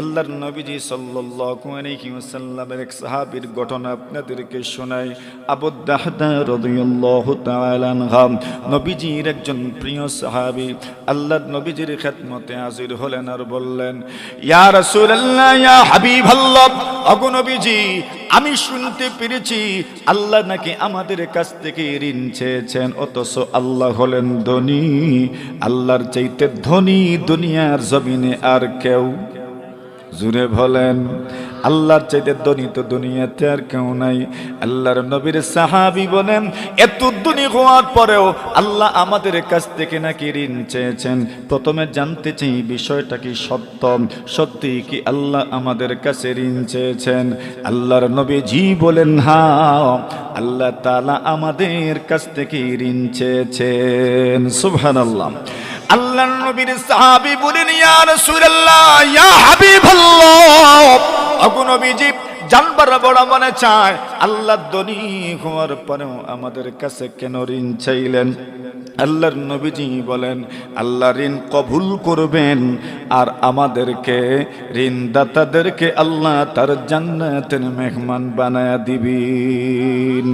আল্লাহর নবীজি সাল্লাল্লাহু আলাইহি ওয়াসাল্লামের এক সাহাবীর ঘটনা আপনাদেরকে শোনাই। আবু দাহদা রাদিয়াল্লাহু তাআলা আনহু নবীজির একজন প্রিয় সাহাবী আল্লাহর নবীজির খেদমতে হাজির হলেন আর বললেন, ইয়া রাসূলুল্লাহ, ইয়া হাবিবাল্লাহ, ওগো নবীজি, আমি শুনতে পেরেছি আল্লাহ নাকি আমাদের কাছ থেকে ঋণ চেয়েছেন, অথচ আল্লাহ হলেন ধনী। আল্লাহর চাইতে ধনী দুনিয়ার জমিনে আর কেউ? জুড়ে বলেন, আল্লাহর চাইতে ধনী তো দুনিয়াতে আর কেউ নাই। আল্লাহর নবীর সাহাবী বলেন, এত ধনী হওয়ার পরেও আল্লাহ আমাদের কাছ থেকে নাকি ঋণ চেয়েছেন। প্রথমে জানতে চাই বিষয়টা কি সত্য, সত্যি কি আল্লাহ আমাদের কাছে ঋণ চেয়েছেন? আল্লাহর নবীজি বলেন, হ্যাঁ, আল্লাহ তাআলা আমাদের কাছ থেকে ঋণ চেয়েছেন। সুবহানাল্লাহ। আল্লাহর নবীর সাহাবী বলেন, ইয়া রাসূলুল্লাহ, ইয়া হাবিবাল্লাহ, ওগো নবীজি, জানবার বড় মনে চায় আল্লাহ ধনী হওয়ার পরেও আমাদের কাছে কেন ঋণ চাইলেন? আল্লাহর নবীজি বলেন, আল্লাহ ঋণ কবুল করবেন আর আমাদেরকে ঋণদাতাদেরকে আল্লাহ তার জান্নাতের মেহমান বানায়া দিবেন।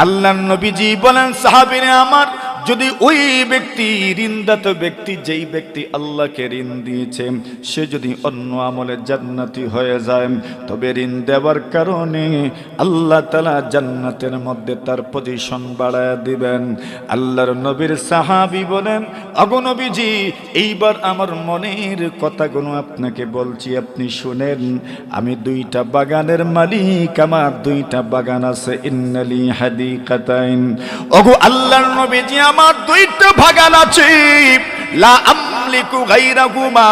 আল্লাহর নবীজি বলেন, সাহাবীরা আমার, যদি ওই ব্যক্তি, ঋণদাতা ব্যক্তি, যেই ব্যক্তি আল্লাহকে ঋণ দিয়েছে, সে যদি অন্য আমলে জান্নাতি হয়ে যায়, তবে ঋণ দেওয়ার কারণে আল্লাহ তাআলা জান্নাতের মধ্যে তার পজিশন বাড়ায় দিবেন। আল্লাহর নবীর সাহাবী বলেন, ওগো নবীজি, এইবার আমার মনের কথাগুলো আপনাকে বলছি, আপনি শুনেন। আমি দুইটা বাগানের মালিক, আমার দুইটা বাগান আছে। ইন্নালি হাদিকাতাইন, ওগো আল্লাহর নবীজি, আমার দুইটা বাগান আছে। লা আমলিকু গায়রাহুমা,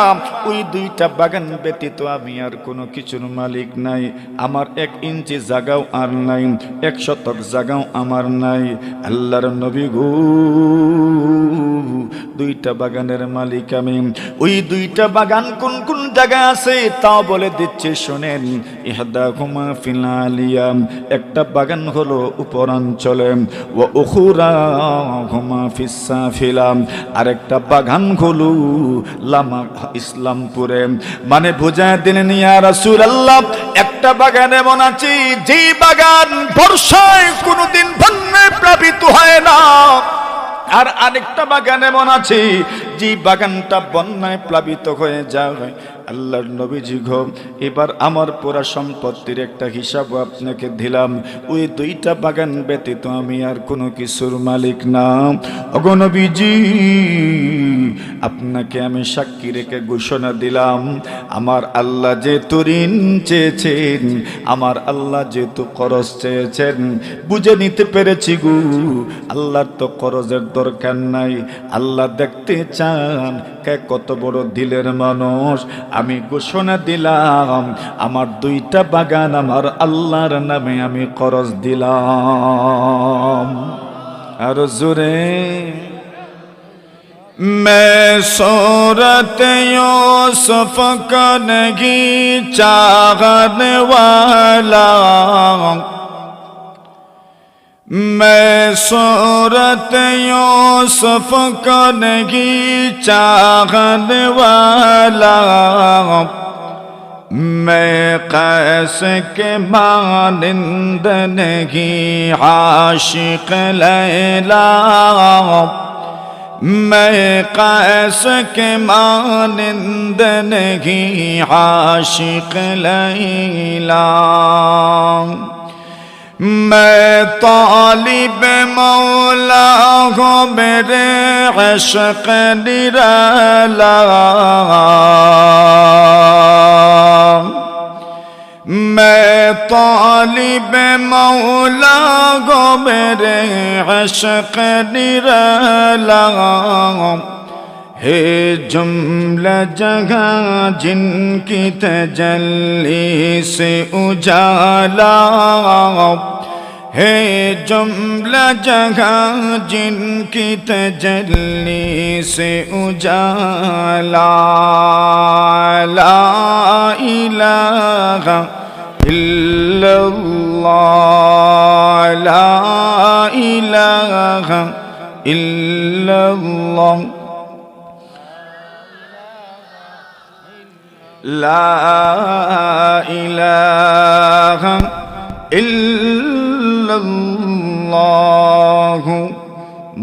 ওই দুইটা বাগান ব্যতীত আমি আর কোনো কিছুর মালিক নাই। আমার 1 ইঞ্চি জায়গাও আর নাই, 1 শতক জায়গাও আমার নাই। আল্লাহর নবী গো, দুইটা বাগানের মালিক আমি। ওই দুইটা বাগান কোন কোন জায়গায় আছে তাও বলে দিচ্ছে, শোনেন। ইহদাহুমা ফিল আলিয়া, একটা বাগান হলো উপরাঞ্চলে, ওয়া উখরাহুমা ফিস সাফিলা, আরেকটা বাগান হলো লামা ইসলামপুরে। মানে বোঝায় দিলেন, ইয়া রাসূলুল্লাহ, একটা বাগান এমন আছে যেই বাগান বর্ষায় কোনোদিন বন্যায় প্লাবিত হয় না, আর আরেকটা বাগান এমন আছে যে বাগানটা বন্যায় প্লাবিত হয়ে যায়। আল্লাহর নবীজি গো, এবার আমার পুরা সম্পত্তির একটা হিসাব আপনাকে দিলাম। ওই দুইটা বাগান ব্যতীত আমি আর কোনো কিছুর মালিক না। ওগো নবীজি, আপনাকে আমি সাক্ষী রেখে ঘোষণা দিলাম, আমার আল্লাহ যেহেতু ঋণ চেয়েছেন, আমার আল্লাহ যেহেতু করজ চেয়েছেন, বুঝে নিতে পেরেছি গো, আল্লাহর তো করজের দরকার নাই। আল্লাহ দেখতে চান কে কত বড় দিলের মানুষ। আমি ঘোষণা দিলাম, আমার দুইটা বাগান আমার আল্লাহর নামে আমি করজ দিলাম। আর জোরে, मैं सूरत यूसुफ का नहीं चाहने वाला, मैं सूरत यूसुफ का नहीं चाहने वाला, मैं कैस के मानिंद नहीं आशिक लैला, मैं कैस के मानिंद नहीं आशिक लैला, मैं तालिब मौला हूँ मेरे इश्क निराला, मैं तालिब मौला गो मेरे इश्क निराला, है जुमला जगह जिनकी तजल्ली से उजाला, है जुमला जगह जिनकी तजल्ली से उजाला, ला इलाहा इल्लल्लाह, ला इलाहा इल्लल्लाह। লা ইলাহা ইল্লাল্লাহু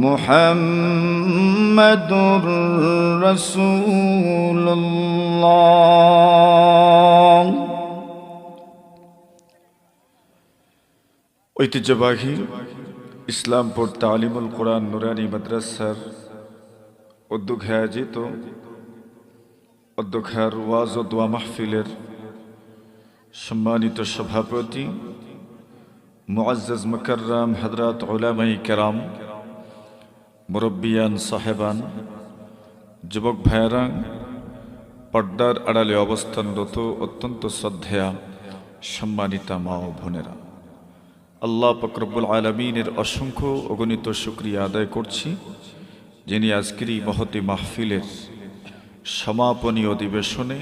মুহাম্মাদুর রাসূলুল্লাহ। ঐতিহ্যবাহী ইসলামপুর তালিমুল কোরআন নুরানি মাদ্রাসার উদ্যোগে আয়োজিত অধ্যক্ষার ওয়াজ ও দোয়া মাহফিলের সম্মানিত সভাপতি মুআজ্জাজ মুকাররম হযরত উলামায়ে কেরাম, মুরব্বিয়ান সাহেবান, যুবক ভাইয়েরা, পর্দার আড়ালে অবস্থানরত অত্যন্ত শ্রদ্ধেয়া সম্মানিতা মা ও বোনেরা, আল্লাহ পাক রব্বুল আলামিনের অসংখ্য অগণিত শুকরিয়া আদায় করছি, যিনি আজকের এই মহতি মাহফিলের সমাপনী অধিবেশনে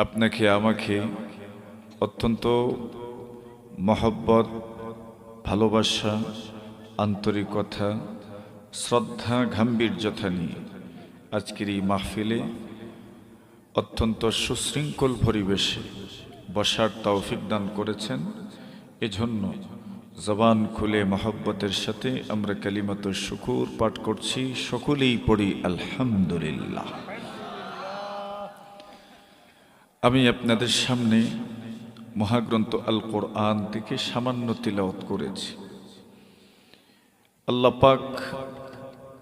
আপনাকে আমাকে অত্যন্ত মহব্বত, ভালোবাসা, আন্তরিকতা, শ্রদ্ধা, গাম্ভীর্যতা নিয়ে আজকের এই মাহফিলে অত্যন্ত সুশৃঙ্খল পরিবেশে বসার তৌফিক দান করেছেন। এজন্য জবান খুলে মহব্বতের সাথে আমরা কালিমাতুশ শুকুর পাঠ করছি, সকলেই পড়ি আলহামদুলিল্লাহ। আমি আপনাদের সামনে মহাগ্রন্থ আল কোরআন থেকে সামান্য তিলাওয়াত করেছি। আল্লাহ পাক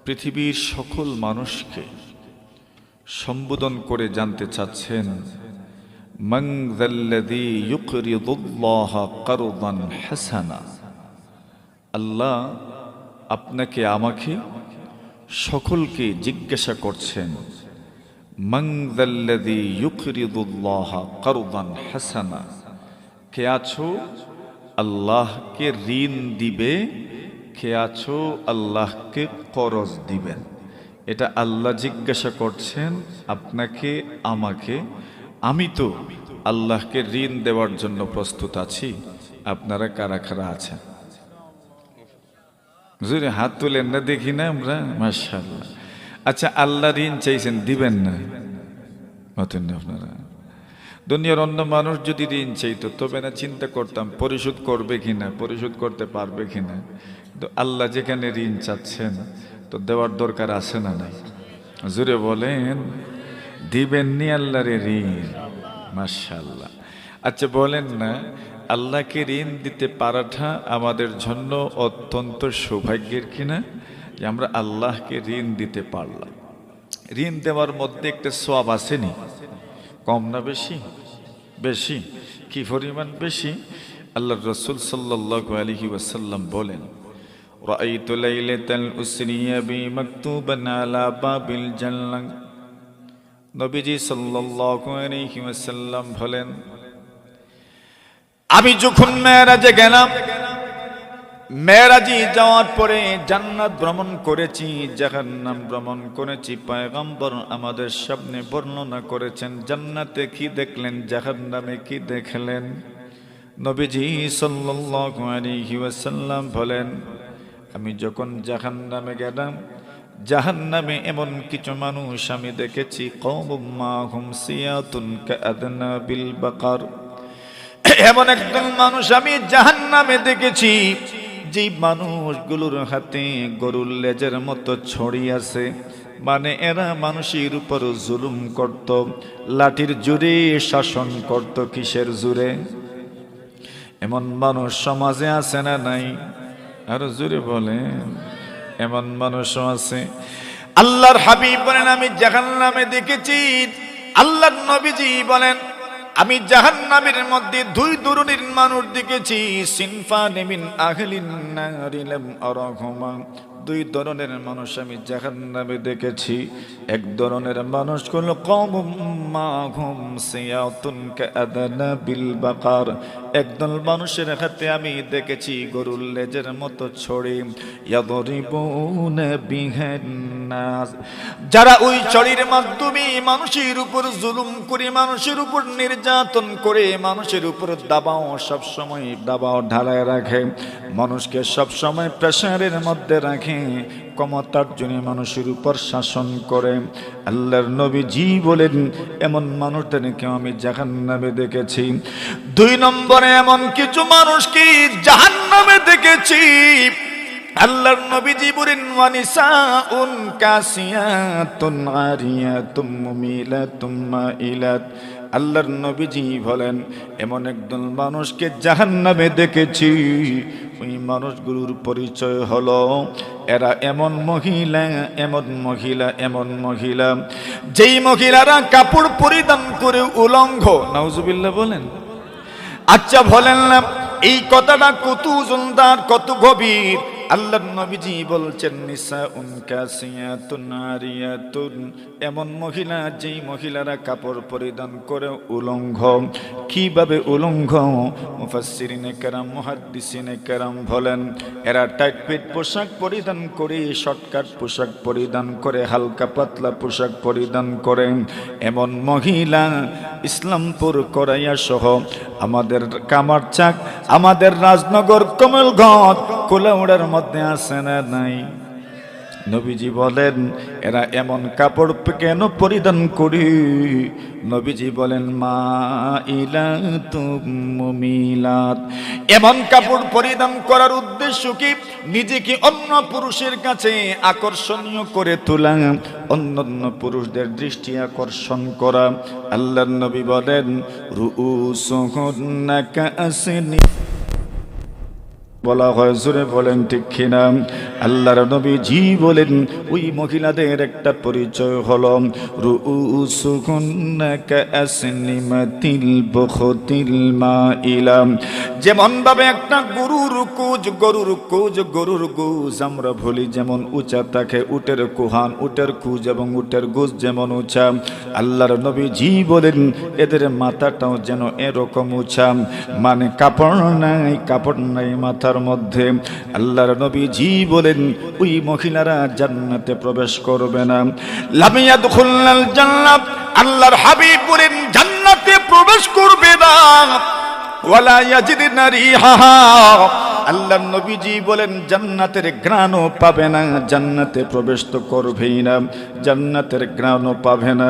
পৃথিবীর সকল মানুষকে সম্বোধন করে জানতে চাচ্ছেন, মান যাল্লাযী ইউকরিদুল্লাহা কারদান হাসানা। আল্লাহ আপনাকে আমাকে সকলকে জিজ্ঞাসা করছেন, মান যাল্লাযী ইউকরিদুল্লাহা কারদান হাসানা, কে আছো আল্লাহকে ঋণ দিবে, কে আছো আল্লাহকে করজ দিবেন। এটা আল্লাহ জিজ্ঞাসা করছেন আপনাকে আমাকে। আমি তো আল্লাহকে ঋণ দেওয়ার জন্য প্রস্তুত আছি, আপনারা কারা কারা আছেন? জোরে হাত তুলেন না, দেখি না আমরা। মাশাআল্লাহ। আচ্ছা, আল্লাহ ঋণ চাইছেন, দিবেন না মতেন না আপনারা? দুনিয়ার অন্য মানুষ যদি ঋণ চাইতো তবে না চিন্তা করতাম পরিশোধ করবে কিনা, পরিশোধ করতে পারবে কিনা। কিন্তু আল্লাহ যেখানে ঋণ চাচ্ছেন তো দেওয়ার দরকার আছে না নাই? জোরে বলেন, দিবেননি আল্লাহরে ঋণ? মাশাআল্লাহ। আচ্ছা বলেন না, আল্লাহকে ঋণ দিতে পারাটা আমাদের জন্য অত্যন্ত সৌভাগ্যের কিনা, যে আমরা আল্লাহকে ঋণ দিতে পারলাম। ঋণ দেওয়ার মধ্যে একটা সওয়াব আসেনি? কম না বেশি? বেশি। কি পরিমাণ বেশি? আল্লাহর রাসূল সাল্লাল্লাহু আলাইহি ওয়াসাল্লাম বলেন, রাআইতু লাইলাতাল উসরিয়া বি মাকতুবান আলা বাবিল জান্নাহ। নবীজি সাল্লাল্লাহু আলাইহি ওয়াসাল্লাম বলেন, আমি যখন মেরাজে গেলাম, মেরাজে যাওয়ার পরে জান্নাত ভ্রমণ করেছি, জাহান্নাম ভ্রমণ করেছি। পয়গম্বর আমাদের সামনে বর্ণনা করেছেন জান্নাতে কি দেখলেন, জাহান্নামে কি দেখলেন। নবীজি সাল্লাল্লাহু আলাইহি ওয়াসাল্লাম বলেন, আমি যখন জাহান্নামে গেলাম, জাহান্নামে এমন কিছু মানুষ আমি দেখেছি, কওমুম মাহুম সিয়াতুন কাআদনাবিল বাকার। এমন একজন মানুষ আমি জাহান্নামে দেখেছি, যে মানুষগুলোর হাতে গরুর লেজের মতো ছড়ি আছে। মানে এরা মানুষের উপর জুলুম করত, লাঠির জোরে শাসন করত। কিসের জোরে? এমন মানুষ সমাজে আছে না নাই? আর জোরে বলেন, এমন মানুষও আছে। আল্লাহর হাবিব বলেন, আমি জাহান্নামে দেখেছি। আল্লাহর নবীজি বলেন, আমি জাহান্নামের মধ্যে দুই ধরনের মানুষ দেখেছি, সিনফান মিন আহলিন নারি লাম আরাহুমা। দুই ধরনের মানুষ আমি জাহান্নামে দেখেছি। এক ধরনের মানুষ হলো কওমুম মাহুম সিয়াতুন কাআদনাবিল বাকার। একদল মানুষের হাতে আমি দেখেছি গরুর লেজের মতো ছড়ি, ইয়াদরিবুনা বিহান নাস। যারা ওই ছড়ির মাধ্যমে মানুষের উপর জুলুম করে, মানুষের উপর নির্যাতন করে, মানুষের উপর দাবাও সবসময় দাবাও ঢালায় রাখে, মানুষকে সবসময় প্রেসারের মধ্যে রাখে। ক্ষমতার জন্য মানুষের উপর শাসন করে। আল্লাহর নবীজি বলেন এমন মানুষদেরকে আমি জাহান্নামে দেখেছি। 2 নম্বরে এমন কিছু মানুষকে জাহান্নামে দেখেছি। আল্লাহর নবীজি বলেন ওয়ানিসাউন কাসিয়াতুন আরিয়াতুম মুমিলাতুম মাইলাত। আল্লাহর নবীজি বলেন এমন একদল মানুষকে জাহান্নামে দেখেছি। ওই মানুষগুলোর পরিচয় হলো এরা এমন মহিলা এমন মহিলা যেই মহিলারা কাপড় পরিধান করে উলঙ্গ। নাউজুবিল্লাহ বলেন। আচ্ছা বলেন না এই কথাটা কত ওজনদার, কত গভীর। আল্লাহর নবীজি বলছেন নিসাউন কাসিয়াতুন আরিয়াতুন, এমন মহিলা যেই মহিলারা কাপড় পরিধান করে উলঙ্গ। কিভাবে উলঙ্গ? মুফাসসিরিনে কেরাম মুহাদ্দিসিনে কেরাম বলেন এরা টাইট ফিট পোশাক পরিধান করে, শর্টকাট পোশাক পরিধান করে, হালকা পাতলা পোশাক পরিধান করে। এমন মহিলা ইসলামপুর করাইয়া সহ আমাদের কামারচাক, আমাদের রাজনগর, কমলগঞ্জ, কোলাউড়ার মধ্যে আছে না নাই? নবীজি বলেন এরা এমন কাপড় কেন পরিধান করি? নবীজি বলেন মাইলাতুম মুমিলাত। এমন কাপড় পরিধান করার উদ্দেশ্য কি? নিজেকে অন্য পুরুষের কাছে আকর্ষণীয় করে তোলা, অন্য পুরুষদের দৃষ্টি আকর্ষণ করা। আল্লাহর নবী বলেন রুউসুহুন্না কাআসনি, বলা হয় জোরে বলেন ঠিক কিনা? আল্লাহর নবীজি বলেন ওই মহিলাদের একটা পরিচয় হলো রুউসুহুন্না কাআসনিমাতিল বুখতিল মাইলা। যেমন ভাবে একটা গরুর গুজ আমরা বলি যেমন উঁচা থাকে, উটের কুহান, উটের কুজ এবং উটের গুজ যেমন উঁচা, আল্লাহর নবীজি বলেন এদের মাথাটাও যেন এরকম উঁচা। মানে কাপড় নাই মাথার মধ্যে। আল্লাহর নবীজি বলেন ওই মহিলারা জান্নাতে প্রবেশ করবে না। লাম ইয়াদখুলনাল জান্নাত, আল্লাহর হাবিব বলেন জান্নাতে প্রবেশ করবে না। ওয়ালা ইয়াজিদনা রিহাহা, আল্লাহর নবীজি বলেন জান্নাতের ঘ্রাণও পাবে না। জান্নাতে প্রবেশ তো করবেই না, জান্নাতের ঘ্রাণও পাবে না,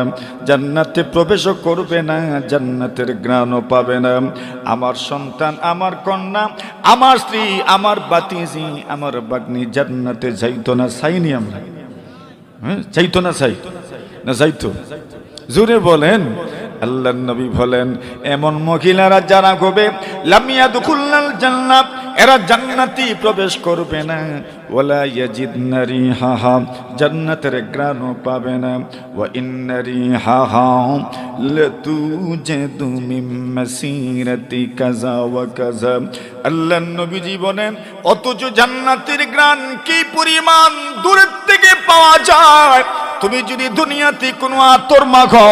জান্নাতে প্রবেশও করবে না, জান্নাতের ঘ্রাণও পাবে না। আমার সন্তান, আমার কন্যা, আমার স্ত্রী, আমার বাতিজি, আমার বাগ্নি জান্নাতে যাইতো না, চাইনি আমরা? চাইতো না? যাইতো? জোরে বলেন। আল্লাহর নবী বলেন এমন মহিলারা যারা হবে লাম ইয়াদখুলনাল জান্নাত, এরা জান্নাতে প্রবেশ করবে না। ওয়ালা ইয়াজিদনা রিহাহা, জান্নাতের ঘ্রাণও পাবে না। ওয়া ইন্না রিহাহা লাতুজাদু মিন মাসিরাতি কাযা ওয়া কাযা। আল্লাহর নবীজি বলেন অথচ জান্নাতের ঘ্রাণ কি পরিমাণ দূর থেকে পাওয়া যায়। তুমি যদি দুনিয়াতে কোনো আতর মাখো,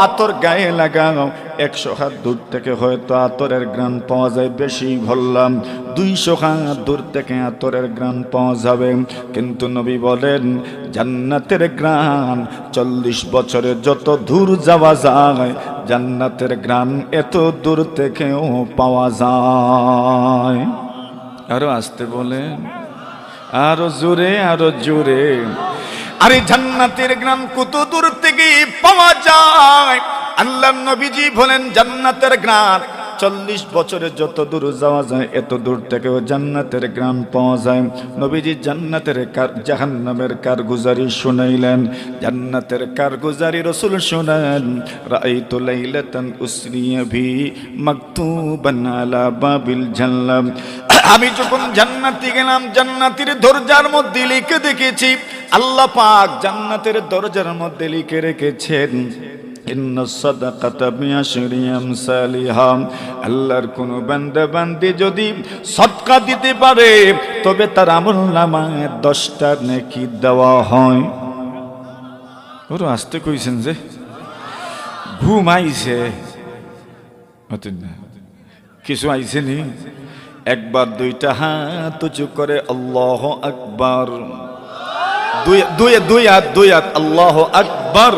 আতর গায়ে লাগাও, 100 হাত দূর থেকে হয়তো আতরের ঘ্রাণ পাওয়া যায়, বেশি বললাম 200 হাত দূর থেকে আতরের ঘ্রাণ পাওয়া যাবে। কিন্তু নবী বলেন জান্নাতের ঘ্রাণ 40 বছরে যত দূর যাওয়া যায়, জান্নাতের ঘ্রাণ এত দূর থেকেও পাওয়া যায়। আরো আসতে বলেন, আরো জোরে, আরো জোরে। আরে জান্নাতের ঘ্রাণ কত দূর থেকে পাওয়া যায়? আল্লাহর নবীজি বলেন জান্নাতের ঘ্রাণ 40 বছরে যত দূর যাওয়া যায় এত দূর থেকেও জান্নাতের ঘ্রাণ পাওয়া যায়। নবীজি জান্নাতের জাহান্নামের কারগুজারি শুনাইলেন। জান্নাতের কারগুজারি রাসূল শুনান রাআইতু লাইলাতান উসরিয়া বি মাকতুবান আলা বাবিল জান্নাত। আমি যখন জান্নাতে গেলাম, জান্নাতের দরজার মধ্যে লিখে দেখেছি আল্লাহ পাক জান্নাতের দরজার মধ্যে লিখে রেখেছেন ইন্নাস সাদাকাতা বিআশরি আমসালিহা। আল্লাহর কোন বান্দা বান্দি যদি সদকা দিতে পারে তবে তার আমলনামায় 10টা নেকি দেওয়া হয়। ওর আসতে কইছেন যে ঘুমাইছে, কিছু আইছে নি? একবার 2টা হাত উঁচু করে আল্লাহু আকবার, দুই হাত আল্লাহু আকবার।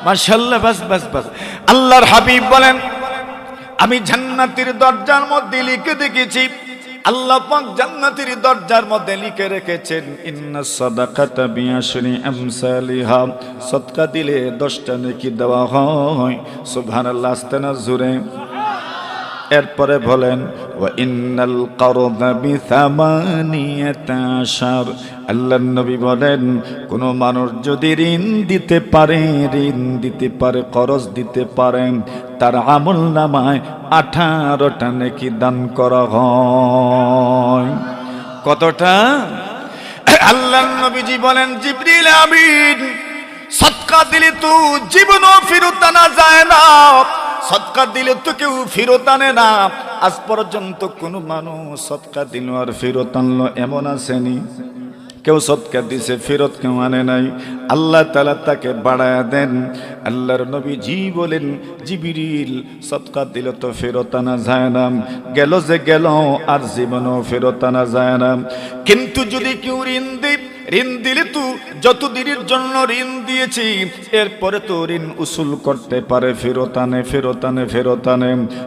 মাশাআল্লাহ, বাস। আল্লাহর হাবিব বলেন আমি জান্নাতের দরজার মধ্যে লিখে দেখেছি আল্লাহ পাক জান্নাতের দরজার মধ্যে লিখে রেখেছেন ইন্নাস সাদাকাতা বিআশরি আমসালিহা, সদকা দিলে 10টা নেকি দেওয়া হয়। সুবহানাল্লাহ, আস্তে না জোরে। এরপরে বলেন ওয়া ইন্নাল কারদা বিথামানিয়াতা আশার, আল্লাহর নবী বলেন কোন মানুষ যদি ঋণ দিতে পারে খরচ দিতে পারে, তার আমল নামায় 18টা নেকি দান করা হয়। কতটা? আল্লাহর নবীজি বলেন জিবরিল আমিন, সদকা দিলে তো জীবনও ফেরত আনা যায় না, সদকা দিলে তো কেউ ফেরত আনে না। আজ পর্যন্ত কোনো মানুষ সদকা দিল আর ফেরত আনলো এমন আসেনি। কেউ সদকা দিছে ফেরত কেউ আনে নাই, আল্লাহ তাআলা তাকে বাড়ায়া দেন। আল্লাহর নবীজি বলেন জিবরিল, সদকা দিলে তো ফেরত আনা যায় না, গেল যে গেল আর জীবনও ফেরত আনা যায় না। কিন্তু যদি কেউ ঋণ দিলে তো যত দিনের জন্য ঋণ দিয়েছি এরপরে তো ঋণ উসুল করতে পারে, ফেরত আনে।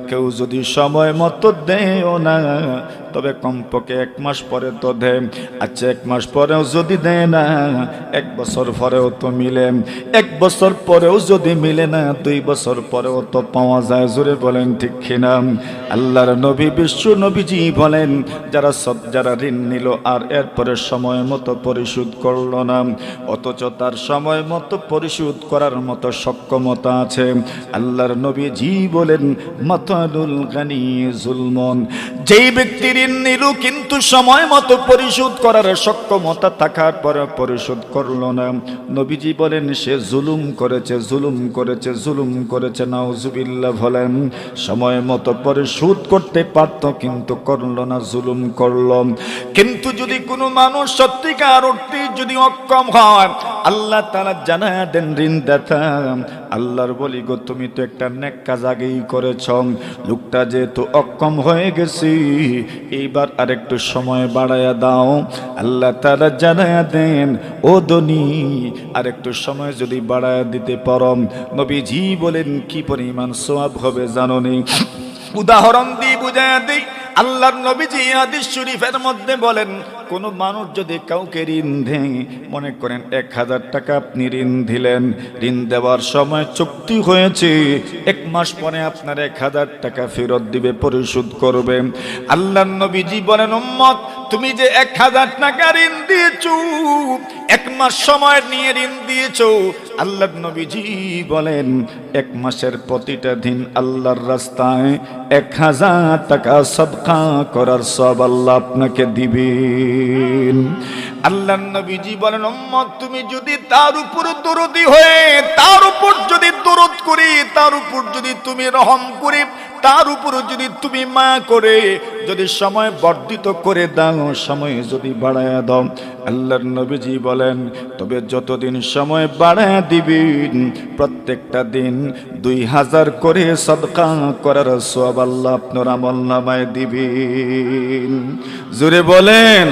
কেউ যদি সময় মতো দেয়ও না, তবে কমপক্ষে 1 মাস পরে তো দেয়। আচ্ছা 1 মাস পরেও যদি দেয় না, 1 বছর পরেও তো মিলে, 1 বছর পরেও যদি মিলে না, 2 বছর পরেও তো পাওয়া যায়। জোরে বলেন ঠিক কিনা? আল্লাহর নবী বিশ্ব নবীজি বলেন যারা ঋণ নিল আর এরপরে সময় মতো পরিশোধ করলো না, অথচ তার সময় মতো পরিশোধ করার মতো সক্ষমতা আছে, আল্লাহর নবীজি বলেন মাতালুল গানি জুলমন, যেই ব্যক্তি ঋণ নিল কিন্তু সময় মতো পরিশোধ করার সক্ষমতা থাকার পরে পরিশোধ করলো না, নবীজি বলেন সে জুলুম করেছে। নাউজুবিল্লাহ বলেন, সময় মতো পরিশোধ করতে পারত কিন্তু করলো না, জুলুম করলো। কিন্তু যদি কোনো মানুষ সত্যিকার অর্থে যদি অক্ষম হয়, আল্লাহ তাআলা জানায়া দেন ঋণদাতা, আল্লাহর বলি গো তুমি তো একটা নেক কাজ আগেই করেছ, লোকটা যেহেতু অক্ষম হয়ে গেছে এইবার আরেকটু সময় বাড়ায়া দাও। আল্লাহ তাআলা জানায়া দেন ও ধনী, আরেকটু সময় যদি বাড়ায়া দিতে পারো, নবীজি বলেন কি পরিমাণ সওয়াব হবে জানোনি? উদাহরণ দিয়ে বুঝায়া দেই। আল্লাহর নবীজি হাদিস শরীফের মধ্যে বলেন কোন মানুষ যদি কাউকে ঋণ দেয়, মনে করেন 1000 টাকা আপনি ঋণ দিলেন, ঋণ দেওয়ার সময় চুক্তি হয়েছে 1 মাস পরে আপনার 1000 টাকা ফেরত দিবে, পরিশোধ করবে। আল্লাহর নবীজি বলেন উম্মত তুমি যে 1000 টাকা ঋণ দিয়েছো, 1 মাস সময় নিয়ে ঋণ দিয়েছো, আল্লাহর নবীজি বলেন 1 মাসের প্রতিটা দিন আল্লাহর রাস্তায় 1000 টাকা সদকা করার সওয়াব আল্লাহ আপনাকে দিবেন। আল্লাহর নবীজি বলেন উম্মত তুমি যদি তার উপর দরদি হয়ে, তার উপর যদি দরদ করি, তার উপর যদি তুমি রহম করে, তার উপর যদি তুমি মায়া করে যদি সময় বর্ধিত করে দাও, সময় যদি বাড়ায়া দাও, আল্লাহর নবীজি বলেন তবে যতদিন সময় বাড়ায়া দিবেন প্রত্যেকটা দিন 2000 করে সদকা করার সওয়াব আল্লাহ আপনার আমলনামায় দিবেন। জোরে বলেন।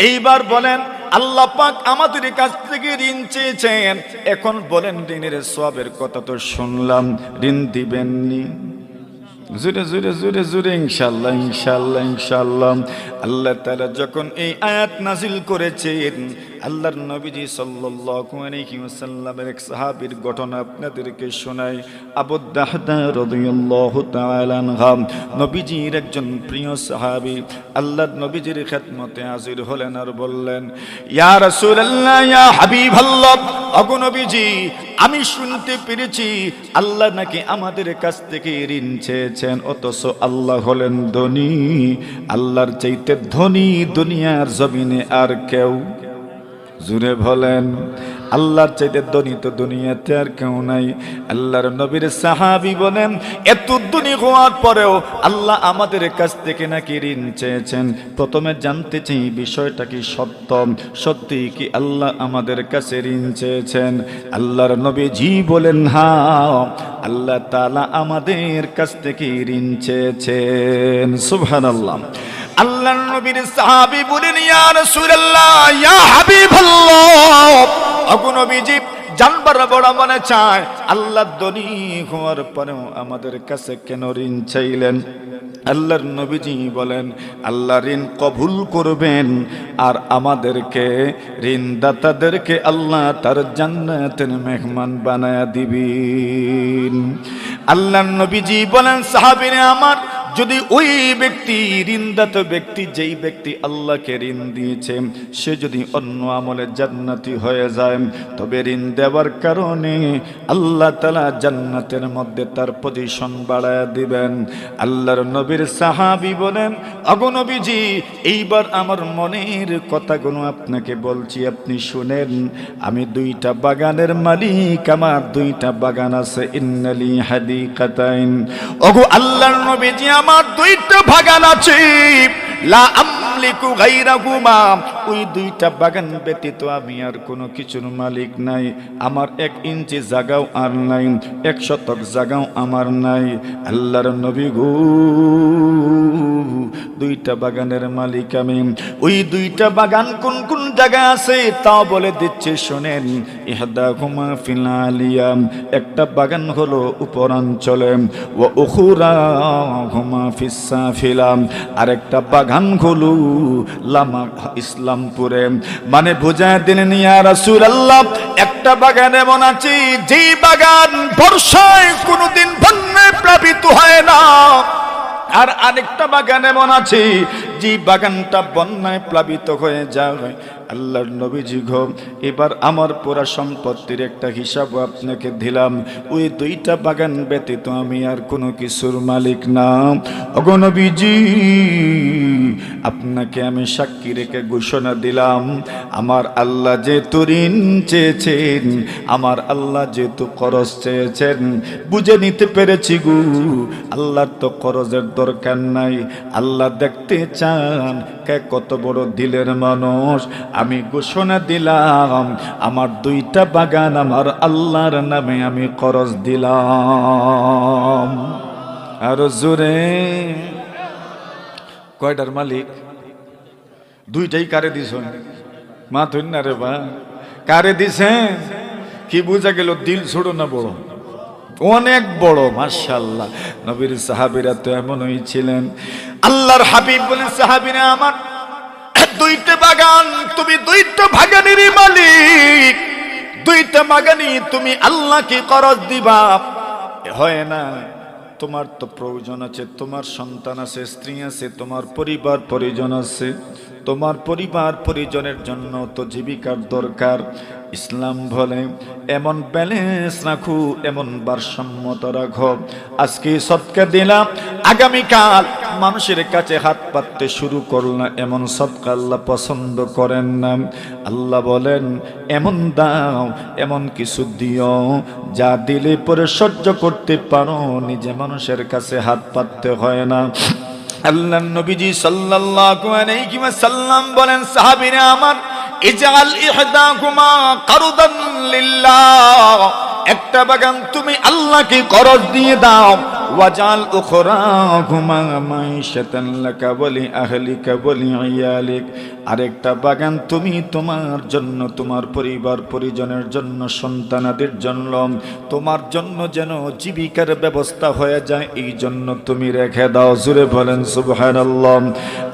এইবার বলেন আল্লাহ পাক আমাদের কাছ থেকে ঋণ চেয়েছেন, এখন বলেন ঋণের সওয়াবের কথা তো শুনলাম, ঋণ দিবেননি? জোরে জোরে জোরে জোরে ইনশাআল্লাহ ইনশাআল্লাহ ইনশাআল্লাহ। আল্লাহ তাআলা যখন এই আয়াত নাজিল করেছেন, আল্লাহর নবীজি সাল্লাল্লাহু আলাইহি ওয়াসাল্লামের এক সাহাবীর ঘটনা আপনাদেরকে শোনাই। আবু দাহদা রাদিয়াল্লাহু তাআলা আনহু নবীজির একজন প্রিয় সাহাবী, আল্লাহর নবীজির খেদমতে হাজির হলেন আর বললেন ইয়া রাসূলুল্লাহ ইয়া হাবিবাল্লাহ, ওগো নবীজি আমি শুনতে পেরেছি আল্লাহ নাকি আমাদের কাছ থেকে ঋণ চেয়েছেন, অথচ আল্লাহ হলেন ধনী, আল্লাহর চাইতে ধনী দুনিয়ার জমিনে আর কেউ? জুড়ে বলেন আল্লাহর চাইতে ধনী তো দুনিয়াতে আর কেউ নাই। আল্লাহর নবীর সাহাবী বলেন এত ধনী হওয়ার পরেও আল্লাহ আমাদের কাছ থেকে নাকি ঋণ চেয়েছেন। প্রথমে জানতে চাই বিষয়টা কি সত্য, সত্যি কি আল্লাহ আমাদের কাছে ঋণ চেয়েছেন? আল্লাহর নবীজি বলেন হ্যাঁ, আল্লাহ তাআলা আমাদের কাছ থেকে ঋণ চেয়েছেন। সুবহানাল্লাহ। আল্লাহর নবীর সাহাবী বলেন ইয়া রাসূলুল্লাহ ইয়া হাবিবাল্লাহ, ওগো নবীজি জানবার বড় মনে চায় আল্লাহ ধনী হওয়ার পরেও আমাদের কাছে কেন ঋণ চাইলেন? আল্লাহর নবীজি বলেন আল্লাহ ঋণ কবুল করবেন আর আমাদেরকে ঋণদাতাদেরকে আল্লাহ তার জান্নাতের মেহমান বানায়া দিবেন। আল্লাহর নবীজি বলেন সাহাবীরা আমার, যদি ওই ব্যক্তি ঋণদাতা ব্যক্তি, যেই ব্যক্তি আল্লাহকে ঋণ দিয়েছে, সে যদি অন্য আমলে জান্নাতি হয়ে যায়, তবে ঋণ দেওয়ার কারণে আল্লাহ তাআলা জান্নাতের মধ্যে তার পজিশন বাড়ায় দিবেন। আল্লাহর নবীর সাহাবী বলেন, ওগো নবীজি, এইবার আমার মনের কথাগুলো আপনাকে বলছি, আপনি শুনেন। আমি দুইটা বাগানের মালিক, আমার দুইটা বাগান আছে। ইন্নালি হাদিকাতাইন, ওগো আল্লাহর নবীজি, আমার দুইটা বাগান আছে। লা আমলিকু গায়রাহুমা, ওই দুইটা বাগান ব্যতীত আমি আর কোনো কিছুর মালিক নাই। আমার 1 ইঞ্চি জায়গাও আর নাই, 1 শতক জায়গাও আমার নাই। আল্লাহর নবী গো, দুইটা বাগানের মালিক আমি। ওই দুইটা বাগান কোন কোন জায়গায় আছে তাও বলে দিচ্ছে, শোনেন। ইহদাহুমা ফিল আলিয়া, একটা বাগান হলো উপরাঞ্চলে, ওয়া উখরাহুমা ফিস সাফিলা, আরেকটা বাগান হলো লামা ইসলামপুরে। মানে বোঝায় দিলেন ইয়া রাসূলুল্লাহ, একটা বাগান এমন আছে যেই বাগান বর্ষায় কোনোদিন বন্যায় প্লাবিত হয় না, আর আরেকটা বাগান এমন আছে যে বাগানটা বন্যায় প্লাবিত হয়ে যায়। আল্লাহর নবীজি গো, এবার আমার পুরা সম্পত্তির একটা হিসাব আপনাকে দিলাম। ওই দুইটা বাগান ব্যতীত আমি আর কোনো কিছুর মালিক না। ওগো নবীজি, আপনাকে আমি সাক্ষী রেখে ঘোষণা দিলাম, আমার আল্লাহ যেহেতু ঋণ চেয়েছেন, আমার আল্লাহ যেহেতু খরচ চেয়েছেন, বুঝে নিতে পেরেছি গো, আল্লাহর তো খরচের দরকার নাই। আল্লাহ দেখতে চান কে কত বড় দিলের মানুষ। আমি ঘোষণা দিলাম, আমার দুইটা বাগান আমার আল্লাহর নামে আমি খরচ দিলাম। আর জোরে, কয়টার মালিক? দুইটাই। কারে দিছ? মা ধন্য না রে বা, কারে দিছেন? কি বুঝা গেল? দিল ছোট না বড়? অনেক বড়। মাশাআল্লাহ। নবীর সাহাবীরা তো এমনই ছিলেন। আল্লাহর হাবিব বলেন, সাহাবীরা আমার, দুইটা বাগান, তুমি দুইটা বাগানেরই মালিক, দুইটা বাগানই তুমি আল্লাহকে খরচ দিবা। হয় না? তোমার তো প্রয়োজন আছে, তোমার সন্তান আছে, স্ত্রী আছে, তোমার পরিবার পরিজন আছে, তোমার পরিবার পরিজনের জন্য তো জীবিকার দরকার। ইসলাম বলে এমন ব্যালেন্স রাখো, এমন ভারসাম্যতা রাখো। আজকে সদকা দিলাম, আগামীকাল মানুষের কাছে হাত পাততে শুরু করলাম, এমন সদকা আল্লাহ পছন্দ করেন না। আল্লাহ বলেন এমন দাও, এমন কিছু দিও যা দিলে পরে সহ্য করতে পারো, নিজে মানুষের কাছে হাত পাততে হয় না। আল্লাহর নবীজি সাল্লাল্লাহু আলাইহি ওয়াসাল্লাম বলেন, সাহাবীরা আমার, ইজআল ইহদাকুমা কারদান লিল্লাহ, একটা বাগান তুমি আল্লাহকে খরচ দিয়ে দাও। ওয়াজাল উখরাকুমা মাইশাতান লাকা ওয়া লি আহলিকা ওয়া লি ইয়ালিক, আরেকটা বাগান তুমি তোমার জন্য, তোমার পরিবার পরিজনের জন্য, সন্তানাদের জন্য, তোমার জন্য যেন জীবিকার ব্যবস্থা হয়ে যায়, এই জন্য তুমি রেখে দাও। জোরে বলেন সুবহানাল্লাহ।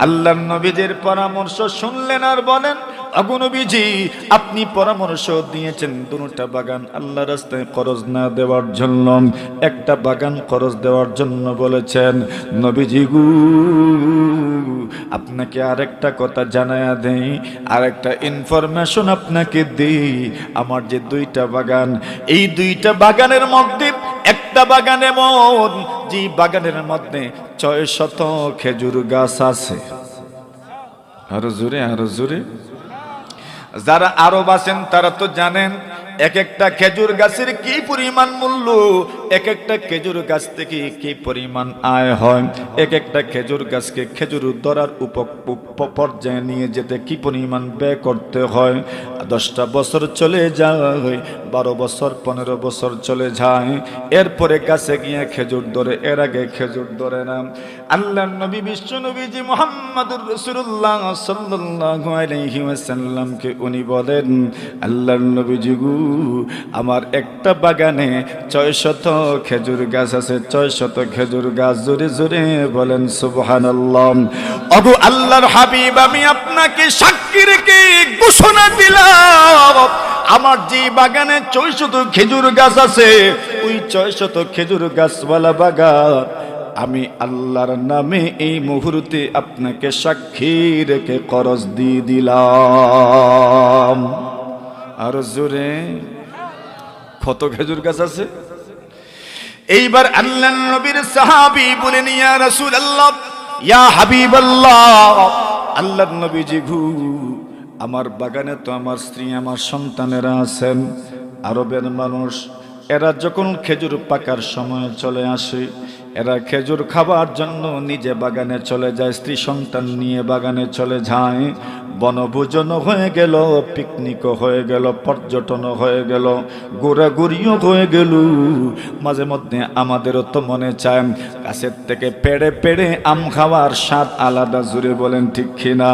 আল্লাহর নবীজির পরামর্শ শুনলেন আর বলেন, ওগো নবীজি, আপনি পরামর্শ দিয়েছেন দুটো বাগান আল্লাহর রাস্তায় খরচ না দেওয়ার জন্য, একটা বাগান খরচ দেওয়ার জন্য বলেছেন। নবীজি গো, আপনাকে আরেকটা কথা জানায়া দেই, আরেকটা ইনফরমেশন আপনাকে দিই। আমার যে দুইটা বাগান, এই দুইটা বাগানের মধ্যে একটা বাগান এমন যে বাগানের মধ্যে 600 খেজুর গাছ আছে। আরো জোরে, আরো জোরে। যারা আরব আছেন তারা তো জানেন এক একটা খেজুর গাছের কি পরিমাণ মূল্য, এক একটা খেজুর গাছ থেকে কি পরিমাণ আয় হয়, এক একটা খেজুর গাছকে খেজুর ধরার পর্যায়ে নিয়ে যেতে কি পরিমাণ ব্যয় করতে হয়। 10টা বছর চলে যায়, 12 বছর 15 বছর চলে যায়, এরপরে গাছে গিয়ে খেজুর ধরে, এর আগে খেজুর ধরে না। আল্লাহর নবী বিশ্ব নবীজি মুহাম্মদুর রাসূলুল্লাহ সাল্লাল্লাহু আলাইহি ওয়াসাল্লামকে উনি বলেন, আল্লাহর নবীজি গো, আমার একটা বাগানে 600 খেজুর গাছ আছে, 600 খেজুর গাছ। জোরে জোরে বলেন সুবহানাল্লাহ। ওগো আল্লাহর হাবিব, আমি আপনাকে সাক্ষী রেখে ঘোষণা দিলাম, আমার যে বাগানে 600 খেজুর গাছ আছে, ওই 600 খেজুর গাছওয়ালা বাগান আমি আল্লাহর নামে এই মুহূর্তে আপনাকে সাক্ষী রেখে করজ দিয়ে দিলাম। আর জোরে, কত খেজুর গাছ আছে? এইবার আল্লাহর নবীর সাহাবী বলেন, ইয়া রাসূলুল্লাহ, ইয়া হাবিবাল্লাহ, আল্লাহর নবীজি গো, আমার বাগানে তো আমার স্ত্রী, আমার সন্তানেরা আছেন। আরবের মানুষ, এরা যখন খেজুর পাকার সময় চলে আসে, এরা খেজুর খাবার জন্য নিজে বাগানে চলে যায়, স্ত্রী সন্তান নিয়ে বাগানে চলে যায়। বনভোজন হয়ে গেল, পিকনিকও হয়ে গেল, পর্যটনও হয়ে গেল, ঘোরাঘুরিও হয়ে গেল। মাঝে মধ্যে আমাদেরও তো মনে চায় গাছের থেকে পেড়ে পেড়ে আম খাওয়ার স্বাদ আলাদা। জুড়ে বলেন ঠিক কিনা?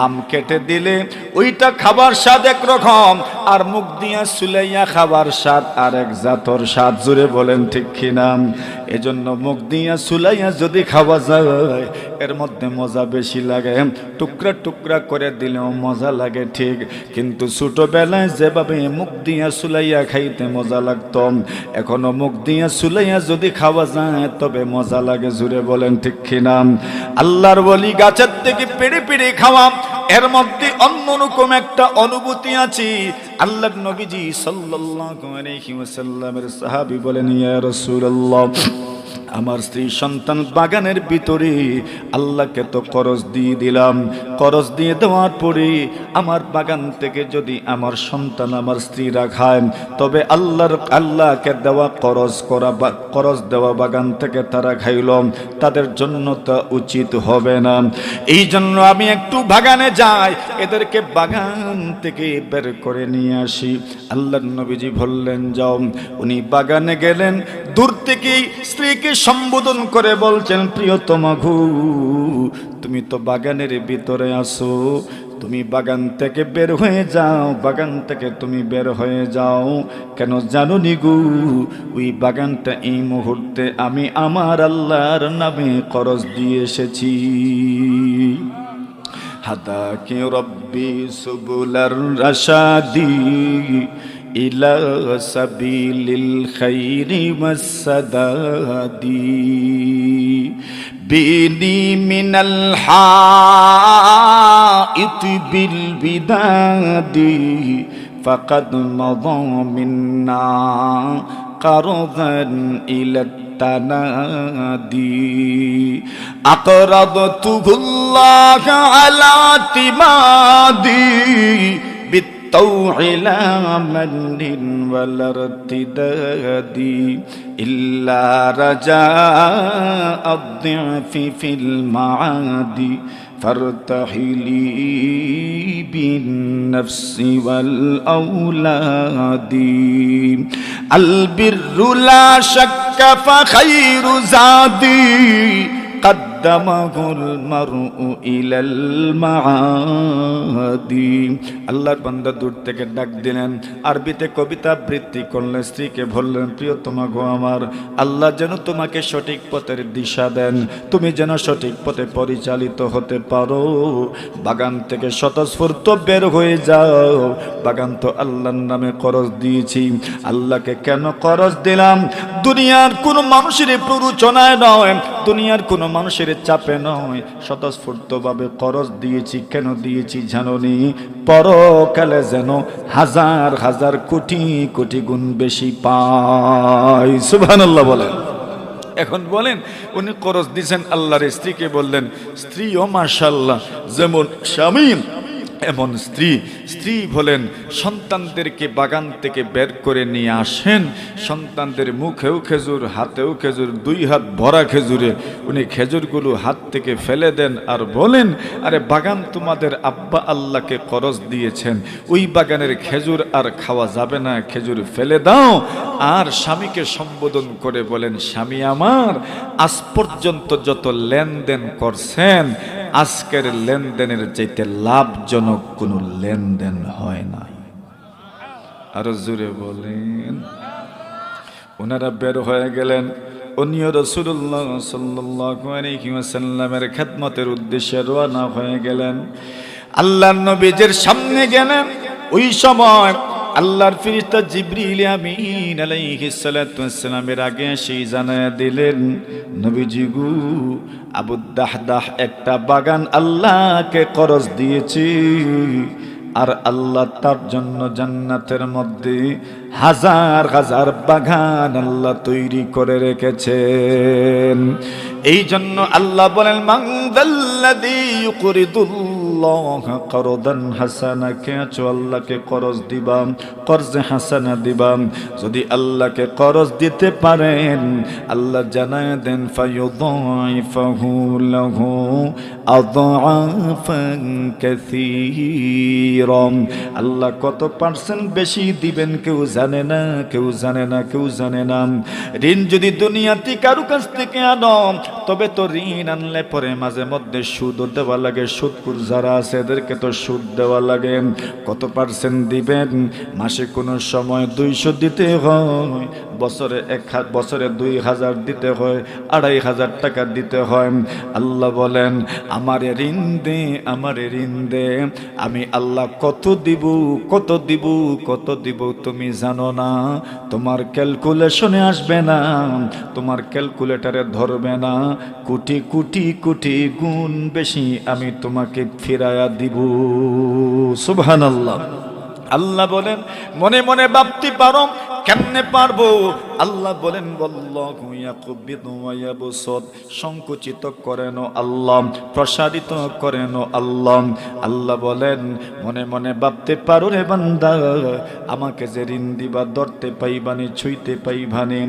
আম কেটে দিলে ওইটা খাবার স্বাদ একরকম, আর মুখ দিয়া সুলাইয়া খাবার স্বাদ আরেক জাতর স্বাদ। জুড়ে বলেন ঠিক কিনা? এজন্য মুখ দিয়া সুলাইয়া যদি খাওয়া যায়, এর মধ্যে মজা বেশি লাগে। টুকরা টুকরা করে দিলেও মজা লাগে ঠিক, কিন্তু ছোটবেলায় যেভাবে মুখ দিয়া সুলাইয়া খাইতে মজা লাগতো, এখনো মুখ দিয়া সুলাইয়া যদি খাওয়া যায় তবে মজা লাগে। জুড়ে বলেন ঠিক কিনা? আল্লাহর ওলি গাছের থেকে পেড়ে পেড়ে খাওয়া, এর মধ্যে অন্যরকম একটা অনুভূতি আছে। আল্লাহর নবীজি সাল্লাল্লাহু আলাইহি ওয়াসাল্লামের সাহাবী বলেন, ইয়া রাসূলুল্লাহ, আমার স্ত্রী সন্তান বাগানের ভিতরে আল্লাহকে তো করজ দিয়ে দিলাম, করজ দিয়ে দেওয়ার পরে আমার বাগান থেকে যদি আমার সন্তান আমার স্ত্রীরা খায়, তবে আল্লাহকে দেওয়া করজ দেওয়া বাগান থেকে তারা খাইল, তাদের জন্য তা উচিত হবে না। এই জন্য আমি একটু বাগানে যাই, এদেরকে বাগান থেকে বের করে নিয়ে আসি। আল্লাহর নবীজি বললেন, যাও। উনি বাগানে গেলেন, দূর থেকেই স্ত্রীকে সম্বোধন করে বলছেন, প্রিয়তমা গো, তুমি তো বাগানের ভিতরে আসো, তুমি বাগান থেকে বের হয়ে যাও, বাগান থেকে তুমি বের হয়ে যাও। কেন জানো নি গো, ওই বাগানটা এই মুহূর্তে আমি আমার আল্লাহর নামে করজ দিয়ে এসেছি। হাদাকে রব্বি সুবুলার রাশাদি ইলা সাবিলিল খাইরি ওয়াসসাদাদি বিনি মিনাল হাইতি বিল বিদাদি ফাকাদ মাযা মিন্না কারদান ইলা তানাদি আকরাদতুল্লাহ আলা তিমাদি بالطوع لا من ولا ارتداد إلا رجاء الضعف في المعاد فارتحلي بالنفس والأولاد البر لا شك فخير زادي قدمه المرء إلى المعاد আল্লাহর বান্দা দূর থেকে ডাক দিলেন, আরবিতে কবিতা আবৃত্তি করলেন, স্ত্রীকে বললেন, প্রিয়তমা গো আমার, আল্লাহ যেন তোমাকে সঠিক পথের দিশা দেন, তুমি যেন সঠিক পথে পরিচালিত হতে পারো। বাগান থেকে স্বতঃস্ফূর্ত বের হয়ে যাও, বাগান তো আল্লাহর নামে করজ দিয়েছি। আল্লাহকে কেন করজ দিলাম? দুনিয়ার কোনো মানুষের প্ররোচনায় নয়, দুনিয়ার কোনো মানুষের চাপে নয়, স্বতঃস্ফূর্তভাবে করজ দিয়েছি। কেন দিয়েছি জানোনি? পরকালে যেন হাজার হাজার কোটি কোটি গুণ বেশি পাই। সুবহানাল্লাহ বলেন। এখন বলেন, উনি করজ দিয়েছেন আল্লাহর স্ত্রীকে, বললেন, স্ত্রীও মাশাআল্লাহ যেমন স্বামী এমন স্ত্রী। স্ত্রী বলেন, সন্তানদেরকে বাগান থেকে বের করে নিয়ে আসেন, সন্তানদের মুখেও খেজুর, হাতেও খেজুর, 2 হাত ভরা খেজুরে উনি খেজুরগুলো হাত থেকে ফেলে দেন আর বলেন, আরে বাগান তোমাদের আব্বা আল্লাহকে করজ দিয়েছেন, ওই বাগানের খেজুর আর খাওয়া যাবে না, খেজুর ফেলে দাও। আর স্বামীকে সম্বোধন করে বলেন, স্বামী আমার, আজ পর্যন্ত যত লেনদেন করছেন, আজকের লেনদেনের চাইতে লাভজনক কোনো লেনদেন হয় নাই। আরো জোরে বলেন। ওনারা বের হয়ে গেলেন। উনিও রাসূলুল্লাহ সাল্লাল্লাহু আলাইহি ওয়াসাল্লামের খেদমতের উদ্দেশ্যে রওনা হয়ে গেলেন। আল্লাহর নবীজির সামনে গেলেন। ওই সময় আল্লাহর ফেরেশতা জিবরিল আমিন আলাইহিস সালাতু ওয়াসসালামের আগে এসে জানায়া দিলেন, নবীজি গো, আবু দাহদাহ একটা বাগান আল্লাহকে করজ দিয়েছে, আর আল্লাহ তার জন্য জান্নাতের মধ্যে হাজার হাজার বাগান আল্লাহ তৈরি করে রেখেছেন। এই জন্য আল্লাহ বলেন, মান যাল্লাযী ইউকরিদুল্লাহ করদান হাসানা, কে আছো আল্লাহকে করজ দিবা, করজে হাসানা দিবা। যদি আল্লাহকে করজ দিতে পারেন, আল্লাহ জানায় দেন ফায়ুযাইফাহু লাহু আযআফান কাসীরা। আল্লাহ কত পার্সেন্ট বেশি দিবেন কেউ জানে না, কেউ জানে না, কেউ জানে না। ঋণ যদি দুনিয়াতে কারো কাছ থেকে আনো, তবে তো ঋণ আনলে পরে মাঝে মধ্যে সুদও দেওয়া লাগে। সুদখোর যারা আছে এদেরকে তো সুদ দেওয়া লাগে। কত পার্সেন্ট দিবেন? মাসে কোনো সময় 200 দিতে হয়, বছরে 2000 দিতে হয়, 2500 টাকা দিতে হয়। আল্লাহ বলেন, আমারে ঋণ দে, আমারে ঋণ দে। আমি আল্লাহ কত দিব, কত দিব, কত দিব তুমি জানো না। তোমার ক্যালকুলেশনে আসবে না, তোমার ক্যালকুলেটরে ধরবে না। কোটি কোটি কোটি গুণ বেশি আমি তোমাকে ফিরায়া দিব। সুবহানাল্লাহ। আল্লাহ বলেন, মনে মনে ভাবতে পারো, কেমনে পারবো? আল্লাহ বলেন, ওয়াল্লাহু ইয়াকবিদু ওয়া ইয়াবসুত, সংকুচিত করেন আল্লাহ, প্রসারিত করেন আল্লাহ। আল্লাহ বলেন, মনে মনে ভাবতে পারো রে বান্দা, আমাকে যে ঋণ দিবা ধরতে পাইবানি, ছুঁইতে পাইবানি।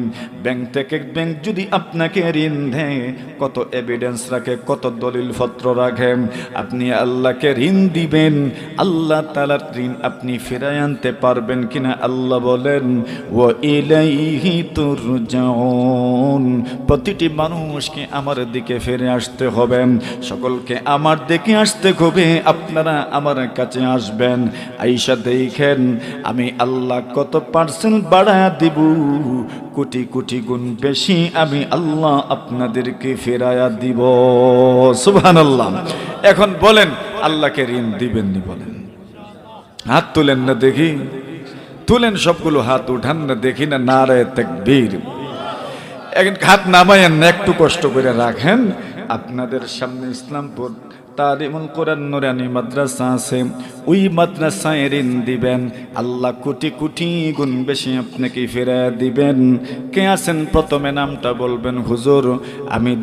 ব্যাংক থেকে ব্যাংক যদি আপনাকে ঋণ দেয়, কত এভিডেন্স রাখে, কত দলিল পত্র রাখে। আপনি আল্লাহকে ঋণ দিবেন, আল্লাহ তাআলার ঋণ আপনি ফিরায় আনতে পারবেন কিনা? আল্লাহ বলেন, ওয়া ইলাইহি তুরজাউন, প্রতিটি মানুষকে আমার দিকে ফিরে আসতে হবে, সকলকে আমার দিকে আসতে হবে। আপনারা আমার কাছে আসবেন, আইসা দেখেন আমি আল্লাহ কত পার্সেন্ট বাড়ায়া দিব, কোটি কোটি গুণ বেশি আমি আল্লাহ আপনাদেরকে ফেরায়া দিব। সুবহানাল্লাহ। এখন বলেন, আল্লাহকে ঋণ দিবেন নি? বলেন, হাত তুলেন না দেখি, তুলেন, সবগুলো হাত উঠান না দেখি না। নারে তাকবীর। এখন হাত নামায়েন না, একটু কষ্ট করে রাখেন। আপনাদের সামনে ইসলামপুর তালিমুল কোরআন নুরানি মাদ্রাসা আছে, ওই মাদ্রাসায় ঋণ দিবেন, আল্লাহ কোটি কোটি গুণ বেশি আপনাকে ফেরায় দিবেন। কে আছেন প্রথমে নামটা বলবেন? হুজুর আমি